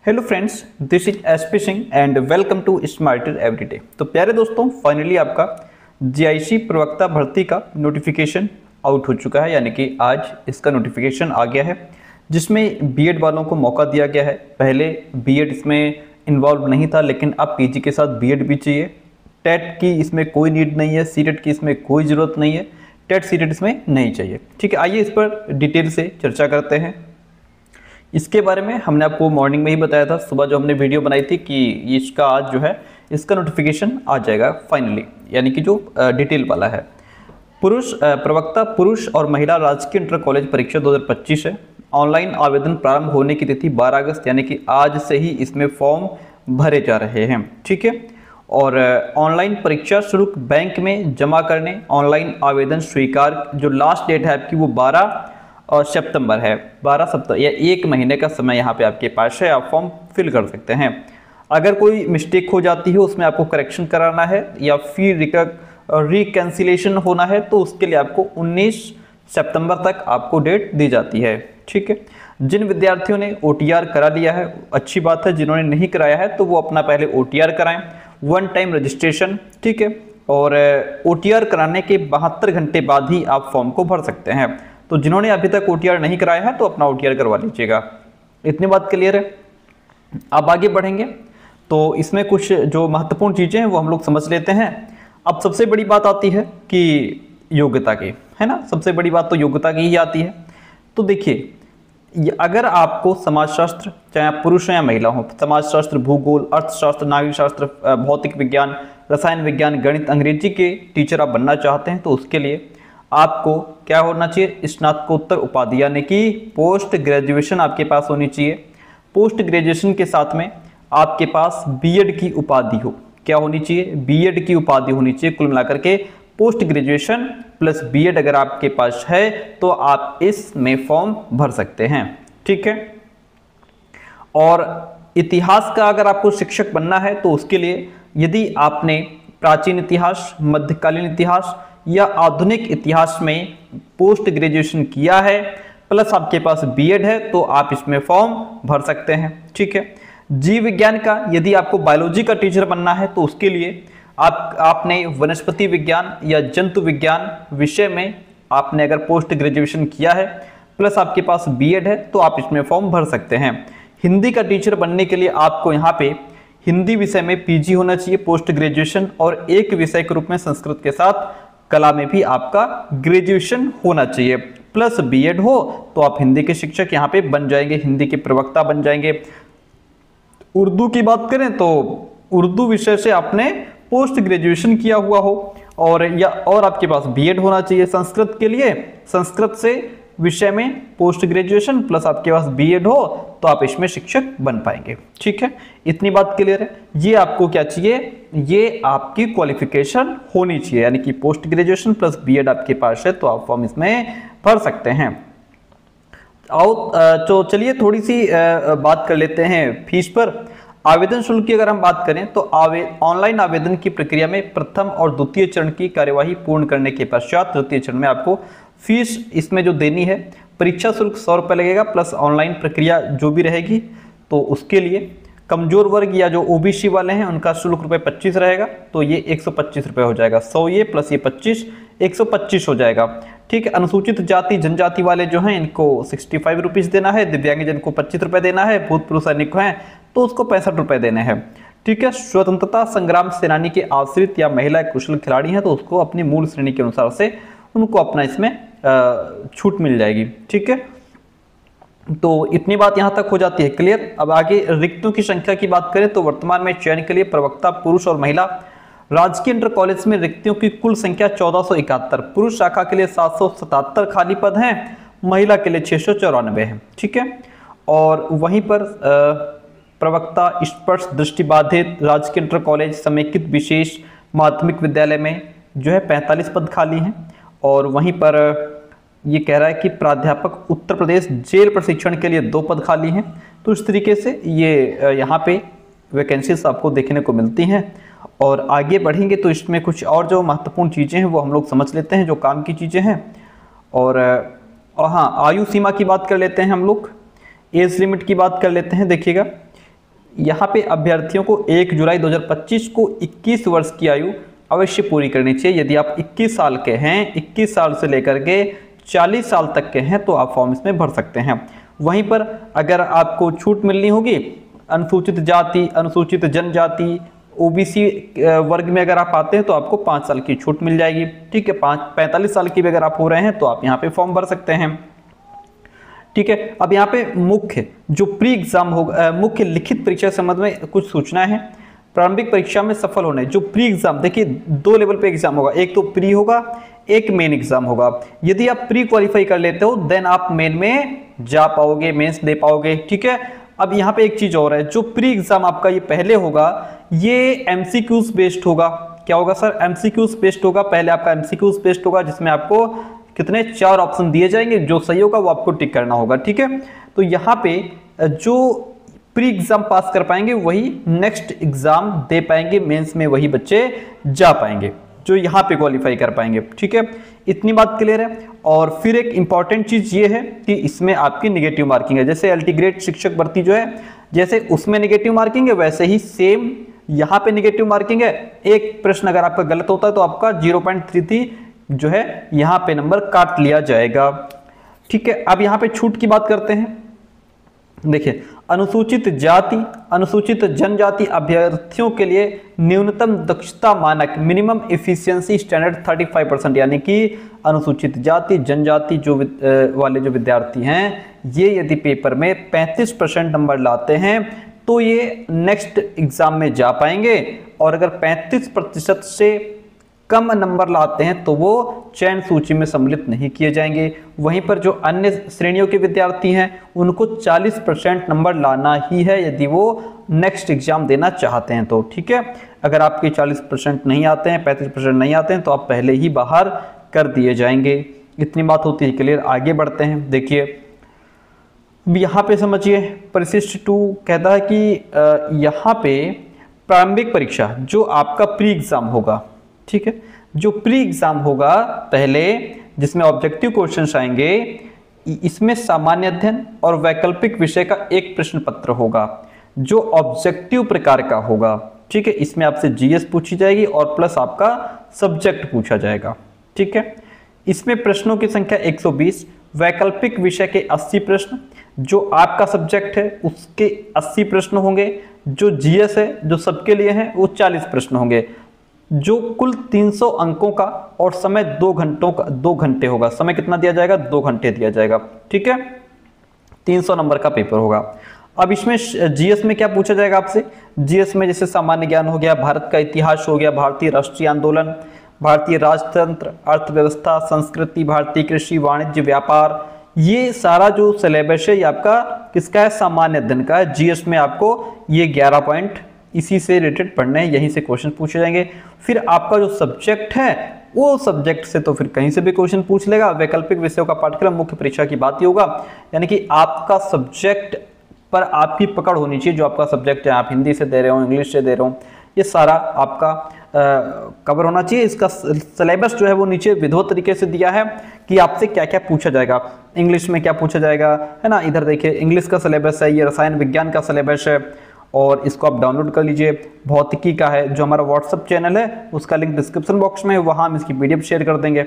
Hello friends, this is SP Singh and welcome to Smarter Every Day. तो प्यारे दोस्तों, फाइनली आपका जीआईसी प्रवक्ता भर्ती का नोटिफिकेशन आउट हो चुका है, यानी कि आज इसका नोटिफिकेशन आ गया है, जिसमें बीएड वालों को मौका दिया गया है। पहले बीएड इसमें इन्वॉल्व नहीं था, लेकिन अब पीजी के साथ बीएड भी चाहिए। टेट की इसमें कोई नीड नहीं है, सीटेट की इसमें कोई ज़रूरत नहीं है, टेट सीटेट इसमें नहीं चाहिए। ठीक है, आइए इस पर डिटेल से चर्चा करते हैं। इसके बारे में हमने आपको मॉर्निंग में ही बताया था, सुबह जो हमने वीडियो बनाई थी कि इसका आज जो है इसका नोटिफिकेशन आ जाएगा फाइनली, यानी कि जो डिटेल वाला है। प्रवक्ता पुरुष और महिला राजकीय इंटर कॉलेज परीक्षा 2025 है। ऑनलाइन आवेदन प्रारंभ होने की तिथि 12 अगस्त, यानी कि आज से ही इसमें फॉर्म भरे जा रहे हैं। ठीक है, और ऑनलाइन परीक्षा शुल्क बैंक में जमा करने, ऑनलाइन आवेदन स्वीकार, जो लास्ट डेट है आपकी वो 12 और सितंबर है। 12 सितंबर या एक महीने का समय यहाँ पे आपके पास है, आप फॉर्म फिल कर सकते हैं। अगर कोई मिस्टेक हो जाती है, उसमें आपको करेक्शन कराना है या फिर रिकैंसिलेशन होना है, तो उसके लिए आपको 19 सितंबर तक आपको डेट दी जाती है। ठीक है, जिन विद्यार्थियों ने ओटीआर करा लिया है, अच्छी बात है। जिन्होंने नहीं कराया है तो वो अपना पहले ओटीआर कराएं, वन टाइम रजिस्ट्रेशन। ठीक है, और ओटीआर कराने के 72 घंटे बाद ही आप फॉर्म को भर सकते हैं। तो जिन्होंने अभी तक ओटीआर नहीं कराया है तो अपना ओटीआर करवा लीजिएगा। इतनी बात क्लियर है। अब आगे बढ़ेंगे तो इसमें कुछ जो महत्वपूर्ण चीज़ें हैं वो हम लोग समझ लेते हैं। अब सबसे बड़ी बात आती है कि योग्यता की, है ना। सबसे बड़ी बात तो योग्यता की ही आती है। तो देखिए, अगर आपको समाजशास्त्र, चाहे आप पुरुष हो या महिला हो, समाजशास्त्र, भूगोल, अर्थशास्त्र, नागरिक शास्त्र, भौतिक विज्ञान, रसायन विज्ञान, गणित, अंग्रेजी के टीचर आप बनना चाहते हैं, तो उसके लिए आपको क्या होना चाहिए? स्नातकोत्तर उपाधि, यानी कि पोस्ट ग्रेजुएशन आपके पास होनी चाहिए। पोस्ट ग्रेजुएशन के साथ में आपके पास बीएड की उपाधि हो। क्या होनी चाहिए? बीएड की उपाधि होनी चाहिए। कुल मिलाकर के पोस्ट ग्रेजुएशन प्लस बीएड अगर आपके पास है तो आप इसमें फॉर्म भर सकते हैं। ठीक है, और इतिहास का अगर आपको शिक्षक बनना है तो उसके लिए यदि आपने प्राचीन इतिहास, मध्यकालीन इतिहास या आधुनिक इतिहास में पोस्ट ग्रेजुएशन किया है प्लस आपके पास बीएड है तो आप इसमें फॉर्म भर सकते हैं। ठीक है, जीव विज्ञान का यदि आपको बायोलॉजी का टीचर बनना है तो उसके लिए आपने वनस्पति विज्ञान या जंतु विज्ञान विषय में आपने अगर पोस्ट ग्रेजुएशन किया है प्लस आपके पास बीएड है तो आप इसमें फॉर्म भर सकते हैं। हिंदी का टीचर बनने के लिए आपको यहाँ पे हिंदी विषय में पीजी होना चाहिए, पोस्ट ग्रेजुएशन, और एक विषय के रूप में संस्कृत के साथ कला में भी आपका ग्रेजुएशन होना चाहिए प्लस बीएड हो तो आप हिंदी के शिक्षक यहाँ पे बन जाएंगे, हिंदी के प्रवक्ता बन जाएंगे। उर्दू की बात करें तो उर्दू विषय से आपने पोस्ट ग्रेजुएशन किया हुआ हो और आपके पास बीएड होना चाहिए। संस्कृत के लिए संस्कृत से विषय में पोस्ट ग्रेजुएशन प्लस आपके पास बीएड हो तो आप इसमें शिक्षक बन पाएंगे। ठीक है, इतनी बात क्लियर है। ये आपको क्या चाहिए? ये आपकी क्वालिफिकेशन होनी चाहिए, यानी कि पोस्ट ग्रेजुएशन प्लस बीएड आपके पास है तो आप फॉर्म इसमें भर सकते हैं। तो चलिए थोड़ी सी बात कर लेते हैं फीस पर। आवेदन शुल्क की अगर हम बात करें तो ऑनलाइन आवेदन की प्रक्रिया में प्रथम और द्वितीय चरण की कार्यवाही पूर्ण करने के पश्चात तृतीय चरण में आपको फीस इसमें जो देनी है, परीक्षा शुल्क 100 रुपये लगेगा प्लस ऑनलाइन प्रक्रिया जो भी रहेगी। तो उसके लिए कमजोर वर्ग या जो ओबीसी वाले हैं उनका शुल्क रुपये 25 रहेगा, तो ये 125 रुपये हो जाएगा। 100 ये प्लस ये 25, 125 हो जाएगा। ठीक है, अनुसूचित जाति जनजाति वाले जो हैं इनको 65 रुपीज़ देना है, दिव्यांगजन को 25 रुपये देना है, भूतपूर्व सैनिक हैं तो उसको 65 रुपये देने हैं। ठीक है, स्वतंत्रता संग्राम सेनानी के आश्रित या महिला कुशल खिलाड़ी हैं तो उसको अपनी मूल श्रेणी के अनुसार से उनको अपना इसमें छूट मिल जाएगी। ठीक है, तो इतनी बात यहाँ तक हो जाती है क्लियर। अब आगे रिक्तों की संख्या की बात करें तो वर्तमान में चयन के लिए प्रवक्ता पुरुष और महिला राजकीय इंटर कॉलेज में रिक्तियों की कुल संख्या 1471, पुरुष शाखा के लिए 777 खाली पद हैं, महिला के लिए 694 है। ठीक है, और वहीं पर प्रवक्ता स्पर्श दृष्टिबाधित राजकीय इंटर कॉलेज समेकित विशेष माध्यमिक विद्यालय में जो है 45 पद खाली हैं। और वहीं पर ये कह रहा है कि प्राध्यापक उत्तर प्रदेश जेल प्रशिक्षण के लिए 2 पद खाली हैं। तो इस तरीके से ये यहाँ पे वैकेंसीज आपको देखने को मिलती हैं। और आगे बढ़ेंगे तो इसमें कुछ और जो महत्वपूर्ण चीज़ें हैं वो हम लोग समझ लेते हैं, जो काम की चीज़ें हैं। और हाँ, आयु सीमा की बात कर लेते हैं हम लोग, एज लिमिट की बात कर लेते हैं। देखिएगा, यहाँ पे अभ्यर्थियों को 1 जुलाई 2025 को 21 वर्ष की आयु अवश्य पूरी करनी चाहिए। यदि आप 21 साल के हैं, 21 साल से लेकर के 40 साल तक के हैं तो आप फॉर्म इसमें भर सकते हैं। वहीं पर अगर आपको छूट मिलनी होगी, अनुसूचित जाति, अनुसूचित जनजाति, ओबीसी वर्ग में अगर आप आते हैं तो आपको 5 साल की छूट मिल जाएगी। ठीक है, 45 साल की भी अगर आप हो रहे हैं तो आप यहाँ पे फॉर्म भर सकते हैं। ठीक है, अब यहाँ पे मुख्य जो प्री एग्जाम होगा, मुख्य लिखित परीक्षा के संबंध में कुछ सूचना है। प्रारंभिक परीक्षा में सफल होने जो प्री एग्जाम, देखिए 2 लेवल पे एग्जाम होगा, एक तो प्री होगा, एक मेन एग्जाम होगा। यदि आप प्री क्वालिफाई कर लेते हो देन आप मेन में जा पाओगे, मेंस दे पाओगे। ठीक है, अब यहाँ पे एक चीज और है, जो प्री एग्जाम आपका ये पहले होगा ये एमसीक्यूज बेस्ड होगा। क्या होगा सर? एमसीक्यूज बेस्ड होगा। पहले आपका एमसीक्यूज बेस्ड होगा जिसमें आपको कितने 4 ऑप्शन दिए जाएंगे, जो सही होगा वो आपको टिक करना होगा। ठीक है, तो यहाँ पे जो प्री एग्जाम पास कर पाएंगे वही नेक्स्ट एग्जाम दे पाएंगे, मेंस में वही बच्चे जा पाएंगे जो यहाँ पे क्वालिफाई कर पाएंगे। ठीक है, इतनी बात क्लियर है। और फिर एक इंपॉर्टेंट चीज ये है कि इसमें आपकी निगेटिव मार्किंग है। जैसे एलटी ग्रेड शिक्षक भर्ती जो है, जैसे उसमें निगेटिव मार्किंग है वैसे ही सेम यहाँ पे निगेटिव मार्किंग है। एक प्रश्न अगर आपका गलत होता है तो आपका 0.33 जो है यहाँ पे नंबर काट लिया जाएगा। ठीक है, अब यहाँ पे छूट की बात करते हैं। देखिए, अनुसूचित जाति, अनुसूचित जनजाति अभ्यर्थियों के लिए न्यूनतम दक्षता मानक मिनिमम एफिशिएंसी स्टैंडर्ड 35%, यानी कि अनुसूचित जाति जनजाति जो वाले जो विद्यार्थी हैं ये यदि पेपर में 35% नंबर लाते हैं तो ये नेक्स्ट एग्जाम में जा पाएंगे, और अगर 35% से कम नंबर लाते हैं तो वो चयन सूची में सम्मिलित नहीं किए जाएंगे। वहीं पर जो अन्य श्रेणियों के विद्यार्थी हैं उनको 40% नंबर लाना ही है यदि वो नेक्स्ट एग्जाम देना चाहते हैं तो। ठीक है, अगर आपके 40% नहीं आते हैं, 35% नहीं आते हैं तो आप पहले ही बाहर कर दिए जाएंगे। इतनी बात होती है क्लियर। आगे बढ़ते हैं। देखिए यहाँ पे समझिए, परिशिष्ट 2 कहता है कि यहाँ पे प्रारंभिक परीक्षा जो आपका प्री एग्जाम होगा, ठीक है, जो प्री एग्जाम होगा पहले जिसमें ऑब्जेक्टिव क्वेश्चंस आएंगे, इसमें सामान्य अध्ययन और वैकल्पिक विषय का एक प्रश्न पत्र होगा जो ऑब्जेक्टिव प्रकार का होगा। ठीक है, इसमें आपसे जीएस पूछी जाएगी और प्लस आपका सब्जेक्ट पूछा जाएगा। ठीक है, इसमें प्रश्नों की संख्या 120, वैकल्पिक विषय के 80 प्रश्न, जो आपका सब्जेक्ट है उसके 80 प्रश्न होंगे, जो जीएस है जो सबके लिए है वो 40 प्रश्न होंगे, जो कुल 300 अंकों का और समय 2 घंटे होगा। समय कितना दिया जाएगा? 2 घंटे दिया जाएगा। ठीक है, 300 नंबर का पेपर होगा। अब इसमें जीएस में क्या पूछा जाएगा आपसे? जीएस में जैसे सामान्य ज्ञान हो गया, भारत का इतिहास हो गया, भारतीय राष्ट्रीय आंदोलन, भारतीय राजतंत्र, अर्थव्यवस्था, संस्कृति, भारतीय कृषि, वाणिज्य, व्यापार, ये सारा जो सिलेबस है ये आपका किसका है? सामान्य अध्ययन का है। जीएस में आपको ये 11 पॉइंट इसी से रिलेटेड पढ़ने हैं, यहीं से क्वेश्चन पूछे जाएंगे। फिर आपका जो सब्जेक्ट है वो सब्जेक्ट से तो फिर कहीं से भी क्वेश्चन पूछ लेगा। वैकल्पिक विषयों का पाठ्यक्रम मुख्य परीक्षा की बात ही होगा, यानी कि आपका सब्जेक्ट पर आपकी पकड़ होनी चाहिए। जो आपका सब्जेक्ट है, आप हिंदी से दे रहे हो, इंग्लिश से दे रहे हो, ये सारा आपका कवर होना चाहिए। इसका सिलेबस जो है वो नीचे विधिवत तरीके से दिया है कि आपसे क्या क्या पूछा जाएगा, इंग्लिश में क्या पूछा जाएगा, है ना। इधर देखिए इंग्लिश का सिलेबस है, ये रसायन विज्ञान का सिलेबस है और इसको आप डाउनलोड कर लीजिए। भौतिकी का है, जो हमारा व्हाट्सएप चैनल है उसका लिंक डिस्क्रिप्शन बॉक्स में है, वहाँ हम इसकी पीडीएफ शेयर कर देंगे।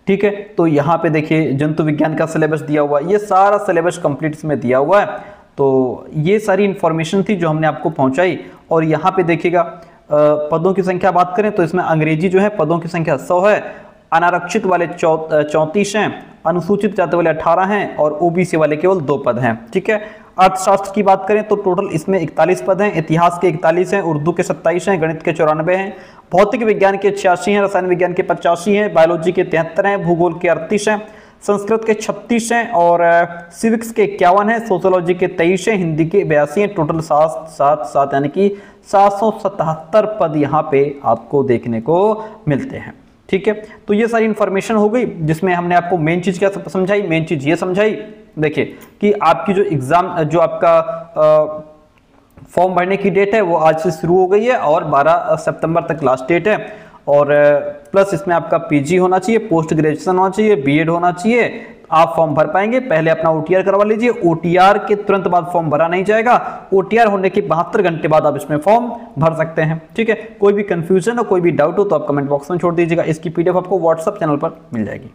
ठीक है, तो यहाँ पे देखिए जंतु विज्ञान का सिलेबस दिया हुआ है, ये सारा सिलेबस कंप्लीट इसमें दिया हुआ है। तो ये सारी इंफॉर्मेशन थी जो हमने आपको पहुंचाई। और यहाँ पे देखिएगा पदों की संख्या बात करें तो इसमें अंग्रेजी जो है पदों की संख्या 100 है, अनारक्षित वाले 34 हैं, अनुसूचित जाति वाले 18 हैं और ओबीसी वाले केवल 2 पद हैं। ठीक है, अर्थशास्त्र की बात करें तो टोटल इसमें 41 पद हैं, इतिहास के 41 हैं, उर्दू के 27 हैं, गणित के 94 हैं, भौतिक विज्ञान के 86 हैं, रसायन विज्ञान के 85 हैं, बायोलॉजी के 73 हैं, भूगोल के 38 हैं, संस्कृत के 36 हैं और सिविक्स के 51 हैं, सोशियोलॉजी के 23 हैं, हिंदी के 82 हैं। टोटल 7 यानी कि 777 पद यहाँ पे आपको देखने को मिलते हैं। ठीक है, तो ये सारी इंफॉर्मेशन हो गई जिसमें हमने आपको मेन चीज क्या समझाई। मेन चीज ये समझाई देखिए कि आपकी जो एग्जाम जो आपका फॉर्म भरने की डेट है वो आज से शुरू हो गई है और 12 सितंबर तक लास्ट डेट है। और प्लस इसमें आपका पीजी होना चाहिए, पोस्ट ग्रेजुएशन होना चाहिए, बीएड होना चाहिए आप फॉर्म भर पाएंगे। पहले अपना ओटीआर करवा लीजिए, ओटीआर के तुरंत बाद फॉर्म भरा नहीं जाएगा, ओटीआर होने के 72 घंटे बाद आप इसमें फॉर्म भर सकते हैं। ठीक है, कोई भी कंफ्यूजन हो, कोई भी डाउट हो तो आप कमेंट बॉक्स में छोड़ दीजिएगा। इसकी पीडीएफ आपको व्हाट्सएप चैनल पर मिल जाएगी।